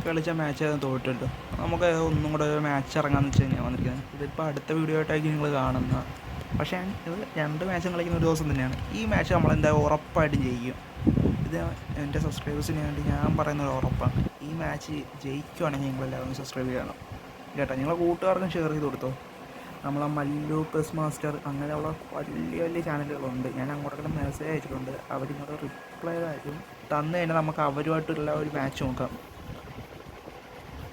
കളിച്ച മാച്ച് തോറ്റിട്ടു. നമുക്ക് ഒന്നും കൂടെ ഒരു മാച്ച് ഇറങ്ങാമെന്ന് വെച്ച് കഴിഞ്ഞാൽ വന്നിരിക്കുന്നത്. ഇതിപ്പോൾ അടുത്ത വീഡിയോ ആയിട്ടായിരിക്കും നിങ്ങൾ കാണുന്നത്. പക്ഷേ ഇത് 2 മാച്ചും കളിക്കുന്ന ഒരു ദിവസം തന്നെയാണ്. ഈ മാച്ച് നമ്മളെന്തായാലും ഉറപ്പായിട്ടും ജയിക്കും. ഇത് എൻ്റെ സബ്സ്ക്രൈബേഴ്സിന് വേണ്ടി ഞാൻ പറയുന്നത് ഉറപ്പാണ്. ഈ മാച്ച് ജയിക്കുവാണെങ്കിൽ നിങ്ങളെല്ലാവരും സബ്സ്ക്രൈബ് ചെയ്യണം കേട്ടോ. നിങ്ങളെ കൂട്ടുകാർക്കും ഷെയർ ചെയ്ത് കൊടുത്തോ. നമ്മളെ മല്ലു പെസ് മാസ്റ്റർ അങ്ങനെയുള്ള വലിയ വലിയ ചാനലുകളുണ്ട്. ഞാൻ അങ്ങോട്ടൊക്കെ മെസ്സേജ് അയച്ചിട്ടുണ്ട്. അവരിങ്ങോട്ട് റിപ്ലൈ ആയിരിക്കും തന്നു കഴിഞ്ഞാൽ നമുക്ക് അവരുമായിട്ടുള്ള ഒരു മാച്ച് നോക്കാം.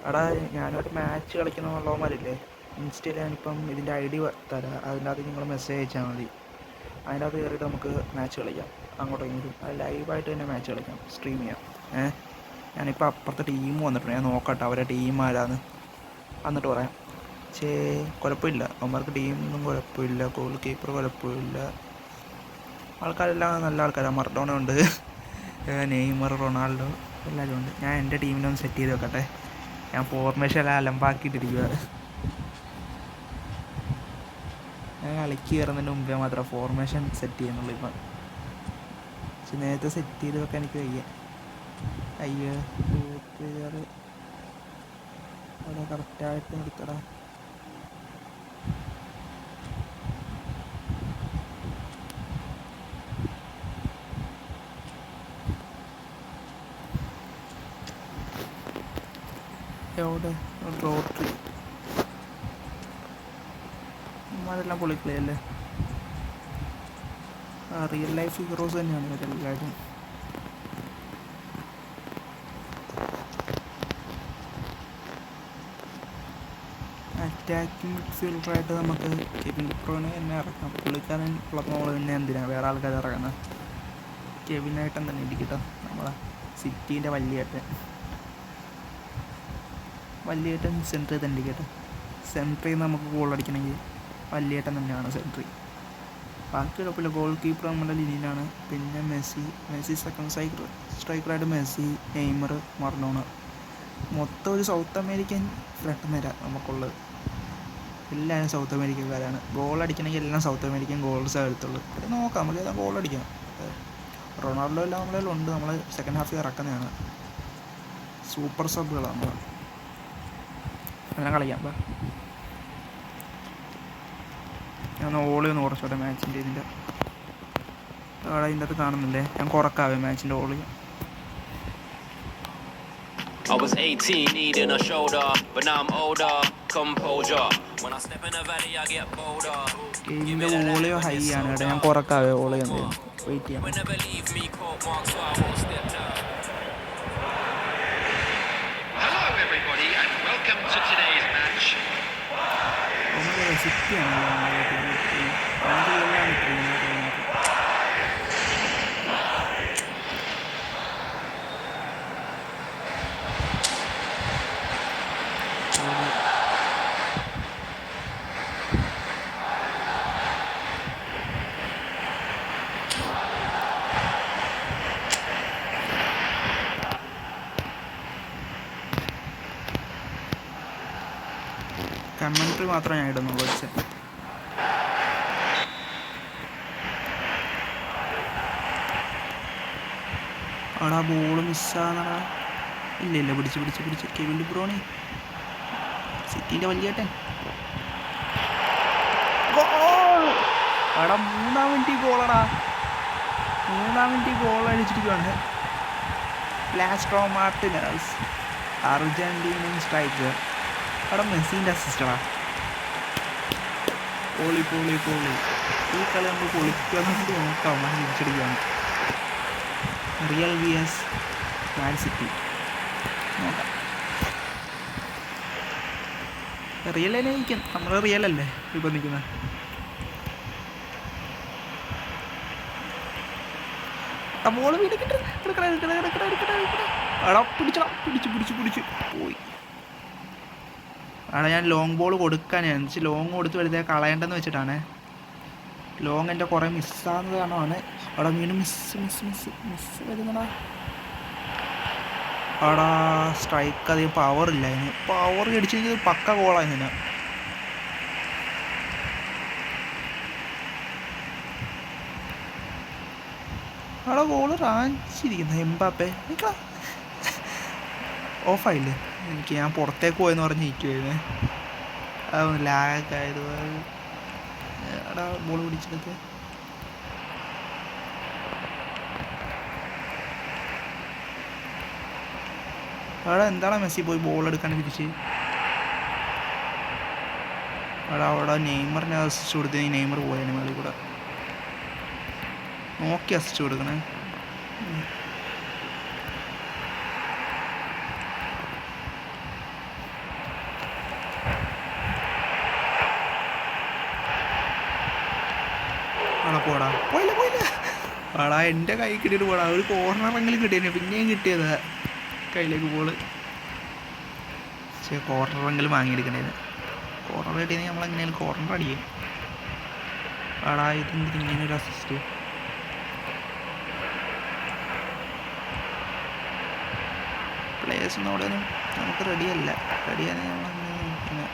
എടാ ഞാനൊരു മാച്ച് കളിക്കുന്നുള്ളവന്മാരില്ലേ, ഇൻസ്റ്റയിൽ ഞാനിപ്പം ഇതിൻ്റെ ID തരാം. അതിൻ്റെ അകത്ത് നിങ്ങൾ മെസ്സേജ് അയച്ചാൽ മതി. അതിൻ്റെ അകത്ത് കയറിയിട്ട് നമുക്ക് മാച്ച് കളിക്കാം. അങ്ങോട്ടും ഇങ്ങോട്ടും അത് ലൈവായിട്ട് തന്നെ മാച്ച് കളിക്കാം, സ്ട്രീം ചെയ്യാം. ഞാനിപ്പോൾ അപ്പുറത്തെ ടീം വന്നിട്ടുണ്ട്. ഞാൻ നോക്കട്ടെ അവരുടെ ടീം ആരാന്ന് എന്നിട്ട് പറയാം. കുഴപ്പമില്ല, അവന്മാർക്ക് ടീമൊന്നും കുഴപ്പമില്ല. ഗോൾ കീപ്പർ കുഴപ്പമില്ല. ആൾക്കാരെല്ലാം നല്ല ആൾക്കാരാണ്. മറഡോണ ഉണ്ട്, നെയ്മർ, റൊണാൾഡോ എല്ലാവരും ഉണ്ട്. ഞാൻ എൻ്റെ ടീമിനെ ഒന്ന് സെറ്റ് ചെയ്ത് വെക്കട്ടെ. ഞാൻ ഫോർമേഷൻ എല്ലാം അലമ്പാക്കിയിട്ടിരിക്കുക. ഞാൻ കളിക്ക് കയറുന്നതിന് മുമ്പേ മാത്രമേ ഫോർമേഷൻ സെറ്റ് ചെയ്യുന്നുള്ളൂ ഇപ്പം. പക്ഷെ നേരത്തെ സെറ്റ് ചെയ്ത് വെക്കാൻ എനിക്ക് വയ്യ. അയ്യോ അവിടെ കറക്റ്റായിട്ട് നിർത്തടാ. എവിടെ റോട്ടറി അതെല്ലാം പൊളിക്കളിയല്ലേ. റിയൽ ലൈഫ് ഹീറോസ് തന്നെയാണ് ഇവരെല്ലാവരും. അറ്റാക്കിംഗ് മിഡ്ഫീൽഡറായിട്ട് നമുക്ക് കെവിൻ ഡി ബ്രൂയിനെ തന്നെ ഇറക്കാം. പുള്ളിക്കാരൻ ഉള്ളപ്പോൾ നമ്മൾ പിന്നെ എന്തിനാണ് വേറെ ആൾക്കാർ ഇറങ്ങുന്നത്. കെവിനായിട്ടും തന്നെ ഇരിക്കട്ടോ, നമ്മളെ സിറ്റീൻ്റെ വലിയേട്ടൻ സെൻട്രി തന്നെ ഇരിക്കട്ടെ. സെൻട്രിയിൽ നിന്ന് നമുക്ക് ഗോൾ അടിക്കണമെങ്കിൽ വലിയേട്ടൻ തന്നെയാണ് സെൻട്രി. ബാക്കി കുഴപ്പമില്ല. ഗോൾ കീപ്പർ നമ്മുടെ ലിനിയിലാണ്. പിന്നെ മെസ്സി സെക്കൻഡ് സ്ട്രൈക്കറായിട്ട് മെസ്സി, നെയ്മർ, മറഡോണ. മൊത്തം ഒരു സൗത്ത് അമേരിക്കൻ ഫ്രണ്ട് നിര നമുക്കുള്ളത്. എല്ലാവരും സൗത്ത് അമേരിക്കക്കാരാണ്. ഗോൾ അടിക്കണമെങ്കിൽ എല്ലാം സൗത്ത് അമേരിക്കൻ ഗോൾസാണ് എടുത്തുള്ളൂ. നോക്കാം, നമുക്ക് ഏതാ ഗോൾ അടിക്കാം. റൊണാൾഡോ എല്ലാം നമ്മളെല്ലാം ഉണ്ട്. നമ്മൾ സെക്കൻഡ് ഹാഫിൽ ഇറക്കുന്നതാണ്. സൂപ്പർ സബുകളാണ് നമ്മൾ. എല്ലാം കളിക്കാം. ഞാൻ ഓളി ഒന്ന് കുറച്ചോട്ടെ മാച്ചിൻ്റെ ഇതിൻ്റെ അവിടെ ഇതിൻ്റെ അകത്ത് കാണുന്നില്ലേ. ഞാൻ കുറക്കാവേ മാച്ചിൻ്റെ ഓളി. I was 18 needing a shoulder, but now I'm older. Composure. When I step in the valley I get bolder. ഇതിൻ്റെ ഓളിയോ ഹൈ ആണ് കേട്ടോ. ഞാൻ കുറക്കാവേ ഓളി എന്ന് വെയിറ്റ് ചെയ്യാം. Hello everybody and welcome to today's match. Commentary മാത്രമേ ഞാൻ ഇടുന്നുള്ളൂ. വെച്ച് അവിടെ ആ ബോള് മിസ്സാന്നടാ. ഇല്ല പിടിച്ച് കെവിൻ ഡി ബ്രൂയിനെ, സിറ്റീൻ്റെ വലിയേട്ടൻ. അവിടെ 3-ാം മിനിറ്റ് ഗോളടാ. 3-ാം മിനിറ്റ് ഗോൾ അടിച്ചിരിക്കുകയാണ്. ലാസ്ട്രോ മാർട്ടിനസ്, അർജന്റീനൻ സ്ട്രൈക്കർ. അവിടെ മെസ്സിൻ്റെ അസിസ്റ്റടാ. പൊളി. ഈ കളി നമ്മൾ പൊളിക്കാന്നുകൊണ്ട് നോക്കാം. തിരിച്ചടിക്കുകയാണ്. റിയൽ vs മാൻ സിറ്റി നോക്കാം. റിയൽ തന്നെ നിൽക്കും. നമ്മൾ റിയൽ അല്ലേ ഇപ്പം നിൽക്കുന്നത്. ബോള് വീടിക്കിട്ട് എടാ പിടിച്ചു പോയി. അവിടെ ഞാൻ ലോങ് ബോൾ കൊടുക്കാനാണ് വെച്ചാൽ ലോങ് കൊടുത്ത് വെറുതെ കളയേണ്ടെന്ന് വെച്ചിട്ടാണ്. ലോങ് എൻ്റെ കുറേ മിസ്സാകുന്നത് കാരണമാണ്. അവിടെ വീണ്ടും മിസ് വരുന്നടാ. അവിടെ സ്ട്രൈക്ക് അധികം പവറില്ല. അതിന് പവർ അടിച്ചെങ്കിൽ പക്ക ഗോളായിരുന്നു. അവിടെ ഗോള് റാഞ്ചിരിക്കുന്നു. എംബാപ്പെ ഓഫായില്ലേ? ഞാൻ പുറത്തേക്ക് പോയെന്ന് പറഞ്ഞ് ഇരിക്കുവായിരുന്നേ. അതൊന്ന് ലാഗായത്. എടാ ബോൾ പിടിച്ചെടുത്ത്. അവിടെ എന്താണ് മെസ്സി പോയി ബോൾ എടുക്കാൻ തിരിച്ച്? അവിടെ നെയ്മറിനെ അസിസ്റ്റ് കൊടുത്ത് നെയ്മർ പോയാണ് മേളിൽ കൂടെ. നോക്കി അസിസ്റ്റ് കൊടുക്കണേ. പോടാ, പോയില്ല പാടാ, എൻ്റെ കൈ കിട്ടിയിട്ട് പോടാ. ഒരു കോർണറെങ്കിലും കിട്ടിയെന്നെ, പിന്നെയും കിട്ടിയതാ കയ്യിലേക്ക് ബോള്. പക്ഷേ കോർണറെങ്കിലും വാങ്ങിയെടുക്കണേന്. കോർണർ കിട്ടിയെങ്കിൽ നമ്മളെങ്ങനെയാലും കോർണർ അടിക്കും. പാടാ, ഇതെന്തിന് ഇങ്ങനെ ഒരു അസിസ്റ്റ്? പ്ലേയേഴ്സൊന്നും അവിടെ ഒന്നും നമുക്ക് റെഡിയല്ല. റെഡിയാണ് നമ്മളങ്ങനെ നോക്കുന്നത്.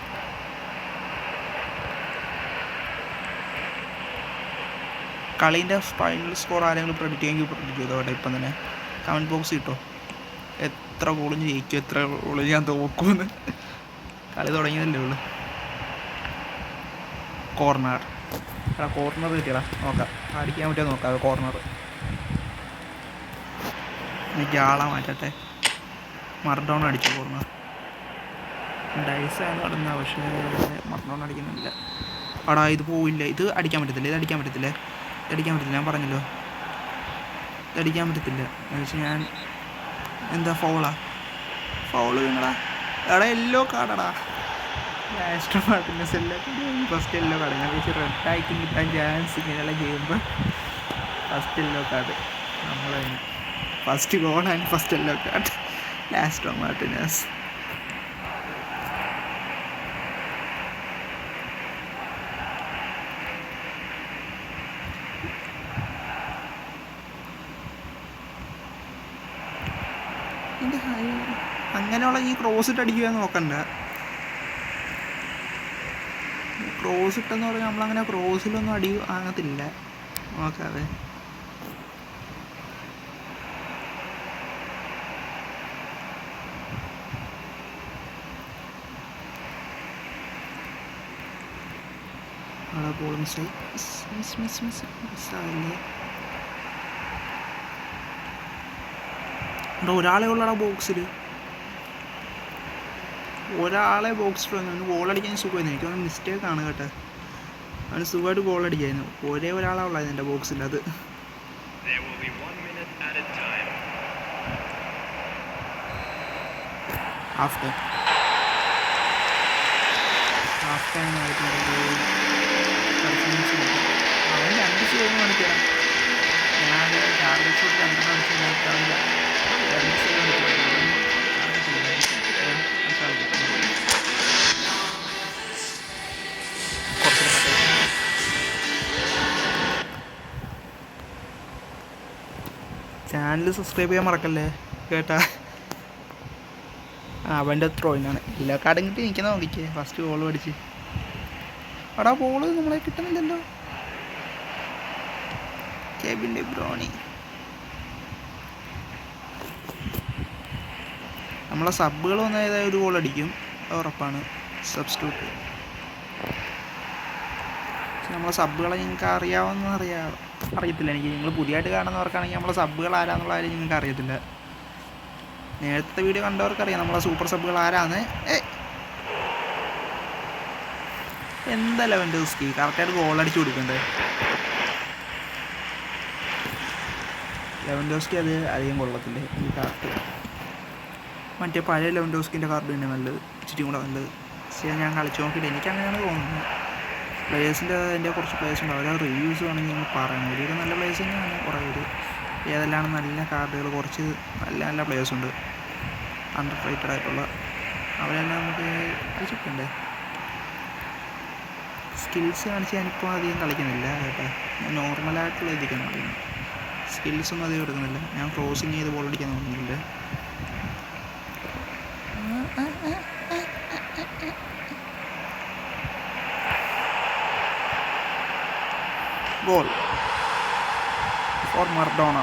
കളീൻ്റെ ഫൈനൽ സ്കോർ ആരെങ്കിലും പ്രെഡിക്റ്റ് ചെയ്യുമെങ്കിൽ പ്രെഡിക്റ്റ് ചെയ്തോ കേട്ടോ. ഇപ്പം തന്നെ കമൻറ്റ് ബോക്സ് കിട്ടോ. എത്ര ഗോളും ജയിക്കും, എത്ര ഗോളും ഞാൻ തോക്കുമെന്ന്. കളി തുടങ്ങിയതല്ലേ ഉള്ളു. കോർണർ കിട്ടിയടാ. നോക്കാം അടിക്കാൻ പറ്റുമോ നോക്കാം. കോർണർ എനിക്ക് ആളാ മാറ്റട്ടെ. മർഡോൺ അടിച്ചു കോർണർ. ഡൈസാണ് നടന്ന, പക്ഷേ മർഡോൺ അടിക്കുന്നില്ല. അടാ ഇത് പോവില്ല. ഇത് അടിക്കാൻ പറ്റത്തില്ല. ഞാൻ പറഞ്ഞല്ലോ ഇതടിക്കാൻ പറ്റത്തില്ല. പക്ഷേ ഞാൻ എന്താ ഫൗള് വീണടാ. എടാ യെല്ലോ കാർഡടാ. ലാസ്റ്റ് മാർട്ടിനസ് ഫസ്റ്റ് യെല്ലോ കാർഡ്. ഞാൻ വെച്ച് റെഡ് ആയിട്ട് കിട്ടാൻ ചാൻസ് ഇങ്ങനെയുള്ള ചെയ്യുമ്പോൾ ഫസ്റ്റ് യെല്ലോ കാർഡ് നമ്മൾ തന്നെ. ഫസ്റ്റ് ഗോളാണ് ഫസ്റ്റ് യെല്ലോ കാർഡ്. ലാസ്റ്റ് മാർട്ടിനസ്. അങ്ങനെയുള്ള ഈ ക്രോസ് ഇട്ട് അടിക്കുക നോക്കണ്ട. ക്രോസ് ഇട്ടെന്ന് പറഞ്ഞാൽ നമ്മളങ്ങനെ ക്രോസിലൊന്നും അടി ആകത്തില്ല. നോക്കാതെ ബോൾ മിസ്സായില്ലേ? ഒരാളെ ഉള്ളടാ ബോക്സിൽ. ഒരാളെ ബോക്സിൽ വന്നു. ഗോളടിക്കാൻ സുഖമായിരുന്നു. എനിക്കൊന്ന് മിസ്റ്റേക്കാണ് കേട്ടോ. അവന് സുഖമായിട്ട് ഗോളടിക്കായിരുന്നു. ഒരേ ഒരാളെ ഉള്ളായിരുന്നു എൻ്റെ ബോക്സിൽ. അത് ഹാഫ് ടൈം ആയിട്ടുണ്ട്. അവൻ 2 സേവ് കാണിക്കണം. ഞാൻ ടാർഗറ്റ് ഷോട്ട് 2 അടിച്ചില്ല. 2 സേവ് ചാനൽ സബ്സ്ക്രൈബ് ചെയ്യാൻ മറക്കല്ലേ കേട്ടാ. അവൻ്റെ ത്രോയിനാണ് എല്ലാ കാർഡും കിട്ടി. നിൽക്കുന്ന നോക്കിക്കേ. ഫസ്റ്റ് ഗോൾ അടിച്ച് അവിടെ ബോള് നമ്മളെ കിട്ടുന്നില്ലല്ലോ. Kevin De Bruyne. നമ്മളെ സബ്ബുകൾ വന്ന ഏതായാലും ഒരു ഗോൾ അടിക്കും, ഉറപ്പാണ്. സബ്സ്റ്റിറ്റ്യൂട്ട് നമ്മളെ സബ്ബുകളെ നിങ്ങൾക്ക് അറിയത്തില്ല. എനിക്ക് നിങ്ങൾ പുതിയതായിട്ട് കാണുന്നവർക്കാണെങ്കിൽ നമ്മളെ സബ്ബുകൾ ആരാന്നുള്ള കാര്യം നിങ്ങൾക്ക് അറിയത്തില്ല. നേരത്തെ വീഡിയോ കണ്ടവർക്കറിയാം നമ്മളെ സൂപ്പർ സബ്ബുകൾ ആരാന്ന്. എന്താ ലെവൻഡോസ്കി കറക്റ്റായിട്ട് ഗോളടിച്ച് കൊടുക്കണ്ടേ. ലെവൻഡോസ്കി അത് അധികം കൊള്ളത്തില്ലേ ഈ കാർഡ്. മറ്റേ പഴയ ലെവൻഡോസ്കിൻ്റെ കാർഡ് തന്നെ നല്ലത്, ഇച്ചിരി കൂടെ നല്ലത്. പക്ഷേ ഞാൻ കളിച്ച് നോക്കിയിട്ട് എനിക്കങ്ങനെയാണ് തോന്നുന്നത്. പ്ലേയേഴ്സിൻ്റെ എൻ്റെ കുറച്ച് പ്ലേയേഴ്സ് ഉണ്ട്. അവരെ റിവ്യൂസ് വേണമെങ്കിൽ നിങ്ങൾ പറയണം. ഒരുവിധ നല്ല പ്ലേയേഴ്സ് തന്നെയാണ് കുറേ പേര്. ഏതെല്ലാം നല്ല കാർഡുകൾ, കുറച്ച് നല്ല പ്ലേയേഴ്സ് ഉണ്ട് അണ്ടർ റേറ്റഡ് ആയിട്ടുള്ള. അവരെല്ലാം നമുക്ക് കളിച്ചിട്ടുണ്ടേ. സ്കിൽസ് കാണിച്ച് ഞാനിപ്പോൾ അധികം കളിക്കുന്നില്ല കേട്ടോ. ഞാൻ നോർമലായിട്ടുള്ള ഇതിക്കാണ് കളിക്കുന്നത്. സ്കിൽസൊന്നും അധികം എടുക്കുന്നില്ല. ഞാൻ ക്രോസിങ് ചെയ്ത് ബോൾ അടിക്കാൻ നോക്കുന്നില്ല. Goal for Maradona.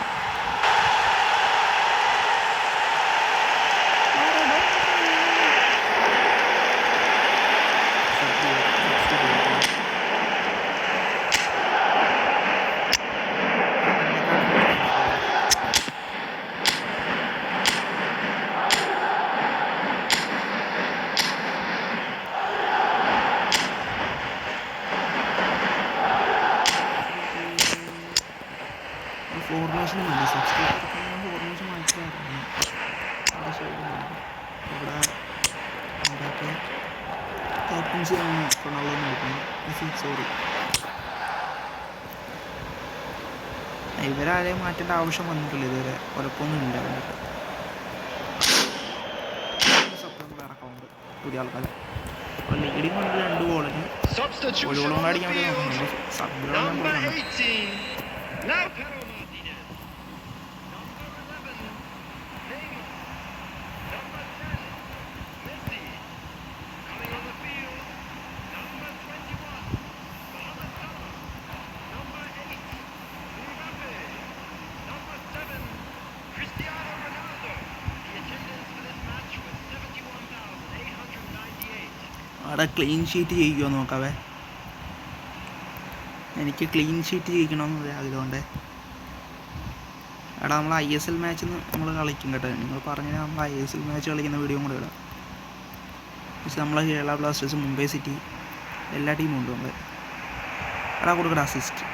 Messi Ronaldo എടുക്കുന്നു. മെസ്സി സോറി, ഇവരാരെയും മാറ്റേണ്ട ആവശ്യം വന്നിട്ടില്ല ഇതുവരെ. കുഴപ്പമൊന്നും ഇല്ല അവർക്ക്. ഇറക്കമുണ്ട് പുതിയ ആൾക്കാർ. അപ്പോൾ ലീഡിങ് കൊണ്ട് 2 ഗോളിന് ഒരു Substitution ഗോൾ on കൊണ്ട് the അടിക്കാൻ വേണ്ടി field. നോക്കുന്നുണ്ട്. സബ്ബിലുള്ള ഞാൻ Number പോയി 18. Now Pedro Martinez. Number 11. Neymar. Number 10. Messi. Coming on the field. Number 21. Mohamed Salah. Number 8. Mbappe. Number 7. Cristiano Ronaldo. The attendance for this match was 71,898. അവിടെ clean sheet ചെയ്യിക്കുമോ നോക്കാവേ. എനിക്ക് clean sheet ചെയ്യിക്കണമെന്ന് ആഗ്രഹമുണ്ട്. എടാ നമ്മൾ ISL match നമ്മൾ കളിക്കും കേട്ടോ. നിങ്ങൾ പറഞ്ഞാൽ നമ്മൾ ISL മാച്ച് കളിക്കുന്ന വീഡിയോ കൂടെ ഇടാം. പക്ഷെ നമ്മളെ കേരള ബ്ലാസ്റ്റേഴ്സ്, മുംബൈ സിറ്റി എല്ലാ ടീമും ഉണ്ട് നമ്മൾ. എടാ കൊടുക്കട അസിസ്റ്റ്.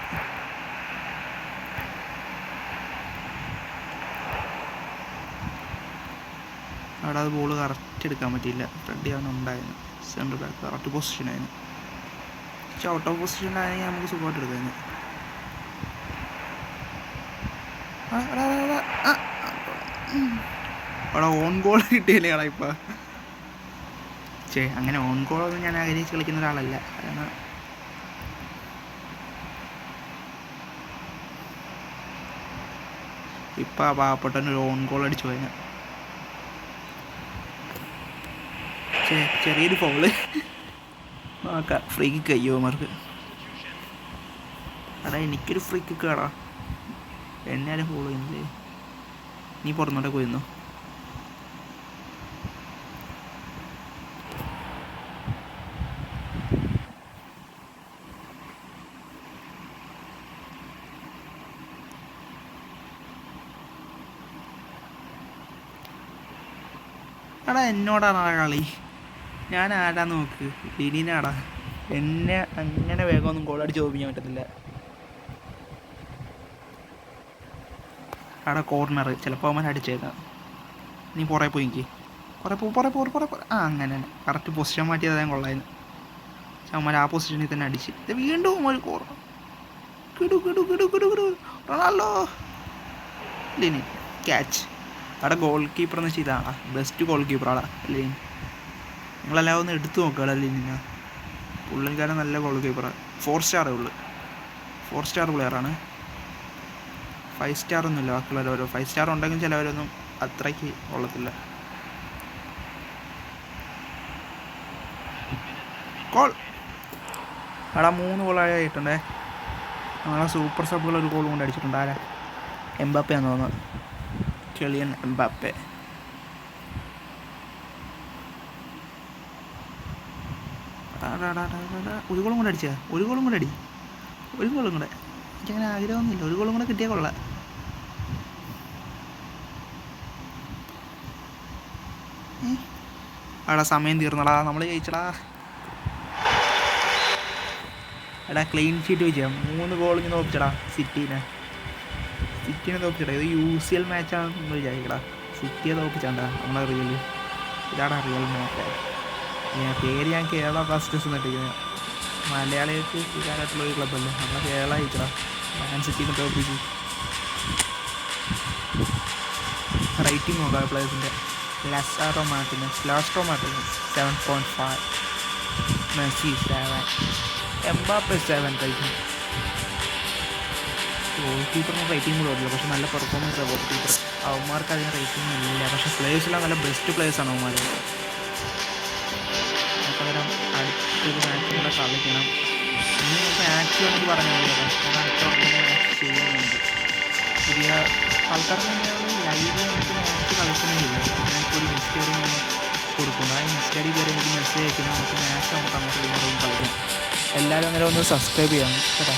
അവിടെ അത് ബോൾ കറക്റ്റ് എടുക്കാൻ പറ്റിയില്ല. ഫ്രണ്ടിയാണ് ഉണ്ടായിരുന്നു. സെൻറ്റർ ബാക്ക് കറക്റ്റ് പൊസിഷനായിരുന്നു. പക്ഷെ ഔട്ട് ഓഫ് പൊസിഷനിലാണെങ്കിൽ നമുക്ക് സുഖമായിട്ട് എടുക്കായിരുന്നു. അവിടെ ഓൺ ഗോൾ കിട്ടിയില്ലേ കളാ ഇപ്പം. അങ്ങനെ ഓൺ ഗോളൊന്നും ഞാൻ ആഗ്രഹിച്ച് കളിക്കുന്ന ഒരാളല്ല. കാരണം ഇപ്പം ആ പാവപ്പെട്ടവനൊരു ഓൺ ഗോൾ അടിച്ചു കഴിഞ്ഞാൽ ചെറിയൊരു ഫൗള് നോക്കാം. ഫ്രീ കിക്ക് അയ്യോ മാർക്ക്. എടാ എനിക്കൊരു ഫ്രീ കിക്ക് ആടാ. എന്നെ ആരും ഫോളോ ചെയ്യുന്നില്ലേ? നീ പുറന്നോട്ടെ പോയിരുന്നു. എടാ എന്നോടാണ് കളി. ഞാൻ ആരാന്ന് നോക്ക്. ലിനിനാടാ. എന്നെ അങ്ങനെ വേഗമൊന്നും ഗോൾ അടിച്ച് തോപ്പിക്കാൻ പറ്റത്തില്ല. അവിടെ കോർണർ ചിലപ്പോൾ അവൻ അടിച്ചേക്കാം. നീ പുറകെ പോയി എനിക്ക് പുറേ അങ്ങനെ തന്നെ കറക്റ്റ് പൊസിഷൻ മാറ്റിയത് ഞാൻ കൊള്ളായിരുന്നു. അവന്മാർ ആ പൊസിഷനിൽ തന്നെ അടിച്ച് ഇത് വീണ്ടും ഒരു കോർണർ. Ronaldo Lini catch. അവിടെ ഗോൾ കീപ്പർ എന്ന് വെച്ചാൽ ഇതാണോ ബെസ്റ്റ് ഗോൾ കീപ്പറാടാ ലിനി. നിങ്ങളെല്ലാം ഒന്ന് എടുത്തു നോക്കുക ലിനിന. പുള്ളിക്കാരൻ നല്ല ഗോൾ കീപ്പറാണ്. 4 സ്റ്റാറേ ഉള്ളു. 4 സ്റ്റാർ പ്ലെയറാണ്. 5 സ്റ്റാർ ഒന്നുമില്ല. ബാക്കിയുള്ളവരോ 5 സ്റ്റാർ ഉണ്ടെങ്കിൽ ചിലവരൊന്നും അത്രയ്ക്ക് കൊള്ളത്തില്ല. ഗോൾ. അവിടെ 3 ഗോളായിട്ടുണ്ടേ. നമ്മളെ സൂപ്പർ സബുകൾ ഒരു ഗോൾ കൊണ്ട് അടിച്ചിട്ടുണ്ട്. ആരാ? എംബാപ്പയാന്ന് തോന്നുന്നത്. Kylian Mbappe. ഒരു ഗോളും കൂടെ അടിച്ചാ. ഒരു ഗോളും കൂടെ അടി. ഒരു ഗോളും കൂടെ. എനിക്കങ്ങനെ ആഗ്രഹമൊന്നുമില്ല. ഒരു ഗോളും കൂടെ കിട്ടിയാൽ കൊള്ളാം. അവിടെ സമയം തീർന്നടാ. നമ്മൾ ജയിച്ചടാ. എടാ ക്ലീൻ ഷീറ്റ് വെച്ചാൽ 3 ഗോൾ ഇങ്ങനെ തോപ്പിച്ചടാ സിറ്റീനെ തോപ്പിച്ചടാ. ഇത് UCL മാച്ചാണെന്ന് നമ്മൾ വിചാരിക്കടാ. സിറ്റിയെ തോപ്പിച്ചാണ്ടാ നമ്മളെ റിയൽ. ഇതാടാ റിയൽ മാച്ച്. പേര് ഞാൻ കേരള ബ്ലാസ്റ്റേഴ്സ് എന്നിട്ടിരിക്കുന്നത്. മലയാളികൾക്ക് ഇതായിട്ടുള്ള ഒരു ക്ലബ്ബല്ലേ. നമ്മളെ കേരള ജയിച്ചടാ. മാൻ സിറ്റിനെ തോപ്പിച്ച്. റേറ്റിംഗ് നോക്കാം പ്ലേയേഴ്സിൻ്റെ. Lautaro Martinez 7.5. Messi 7. Mbappe 7 rating. Goal കീപ്പറിന് റേറ്റിംഗ് കൂടെ ഉള്ളൂ. പക്ഷെ നല്ല പെർഫോമൻസാണ് ഗോൾ കീപ്പർ. അവന്മാർക്ക് അതിന് റേറ്റിംഗ് ഇല്ല. പക്ഷെ പ്ലേയേഴ്സെല്ലാം നല്ല ബെസ്റ്റ് പ്ലേയേഴ്സാണ് അവന്മാർ. പകരം അടുത്തൊരു മാച്ച് കൂടെ കളിക്കണം. ഇനി നമുക്ക് മാച്ച് വേണമെങ്കിൽ പറഞ്ഞാൽ മതി. ഞാൻ അടുത്ത മാച്ച് ചെയ്യുന്നുണ്ട്. പുതിയ ആൾക്കാർക്ക് തന്നെയാണ് ലൈവ് നമുക്ക് മാച്ച് കളിക്കണമെന്നില്ല. ഞാനിപ്പോൾ ഒരു ഇൻസ്റ്റൈഡി കൊടുക്കും. ആ ഇൻസ്റ്റൈഡി കയറി എനിക്ക് മെസ്സേജ് അയക്കുന്നത് നമുക്ക് മാച്ച് നമുക്ക് അങ്ങോട്ട് കളിക്കാം. എല്ലാവരും അങ്ങനെ ഒന്ന് സബ്സ്ക്രൈബ് ചെയ്യണം കേട്ടോ.